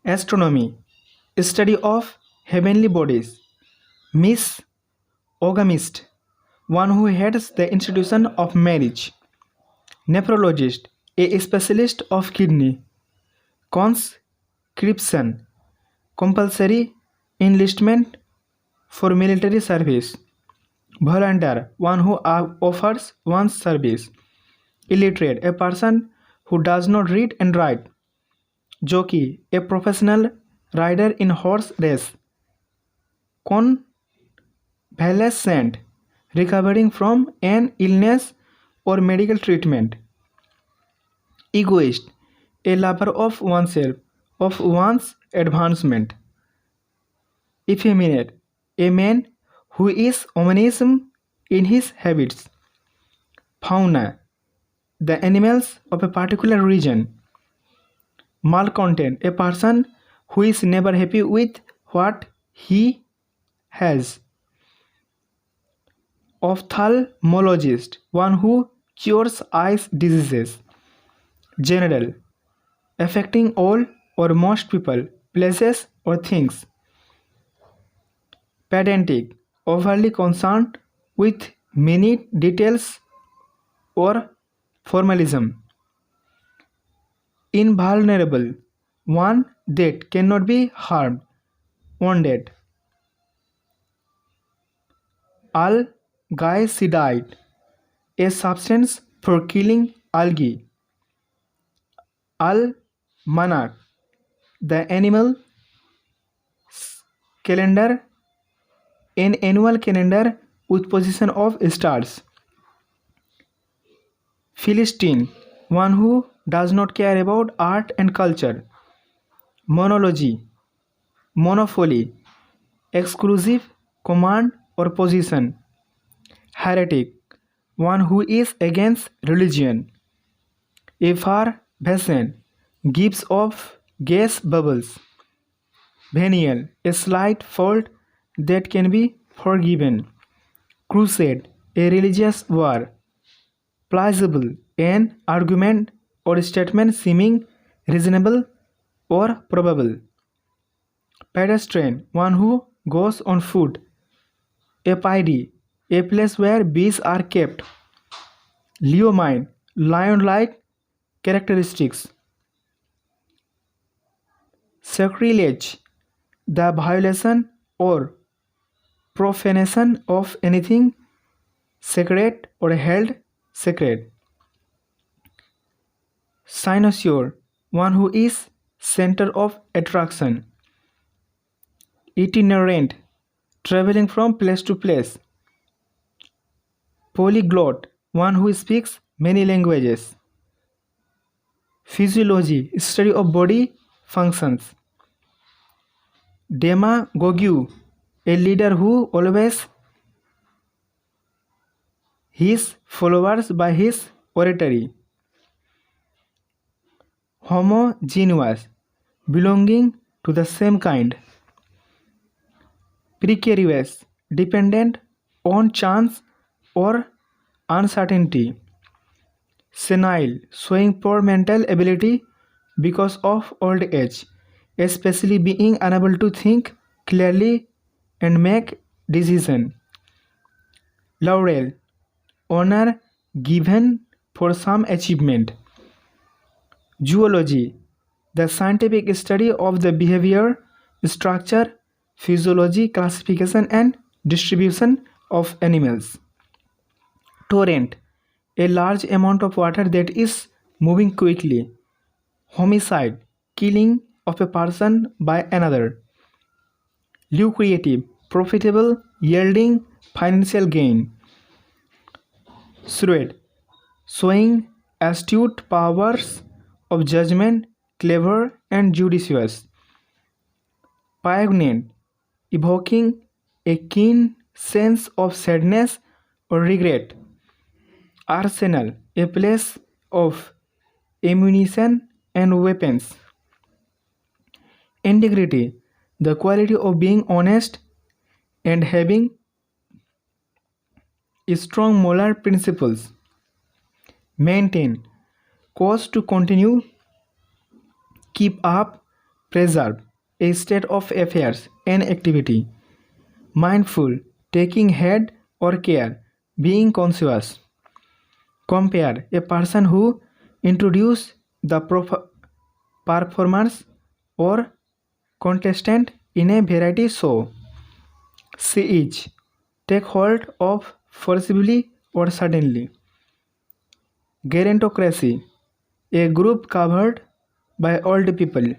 Astronomy, study of heavenly bodies. Miss Ogamist, one who heads the institution of marriage. Nephrologist, a specialist of kidney. Conscription, compulsory enlistment for military service. Volunteer, one who offers one's service. Illiterate, a person who does not read and write. Jockey, a professional rider in horse race. Convalescent, recovering from an illness or medical treatment. Egoist, a lover of oneself, of one's advancement. Effeminate, a man who is omniscient in his habits. Fauna, the animals of a particular region. Malcontent, a person who is never happy with what he has. Ophthalmologist, one who cures eye diseases. General, affecting all or most people, places, or things. Pedantic, overly concerned with many details or formalism. Invulnerable, one that cannot be harmed, wounded. Algicide, a substance for killing algae. Almanac, the animal calendar, an annual calendar with position of stars. Philistine, one who does not care about art and culture. Monology, monopoly, exclusive command or position. Heretic, one who is against religion. Effervescent, gives off gas bubbles. Venial, a slight fault that can be forgiven. Crusade, a religious war. Plausible, an argument or statement seeming reasonable or probable. Pedestrian, one who goes on foot. Apiary, a place where bees are kept. Leonine, lion-like characteristics. Sacrilege, the violation or profanation of anything sacred or held sacred. Cynosure, one who is center of attraction. Itinerant, traveling from place to place. Polyglot, one who speaks many languages. Physiology, study of body functions. Demagogue, a leader who always his followers by his oratory. Homogeneous, belonging to the same kind. Precarious, dependent on chance or uncertainty. Senile, showing poor mental ability because of old age, especially being unable to think clearly and make decisions. Laurel, honor given for some achievement. Zoology, the scientific study of the behavior, structure, physiology, classification, and distribution of animals. Torrent, a large amount of water that is moving quickly. Homicide, killing of a person by another. Lucrative, profitable, yielding financial gain. Shrewd, showing astute powers of judgment, clever and judicious. Poignant, evoking a keen sense of sadness or regret. Arsenal, a place of ammunition and weapons. Integrity, the quality of being honest and having strong moral principles. Maintain, cause to continue, keep up, preserve, a state of affairs, an activity. Mindful, taking heed or care, being conscious. Compare, a person who introduces the performers or contestant in a variety show. Seize, take hold of forcibly or suddenly. Gerontocracy, a group covered by old people,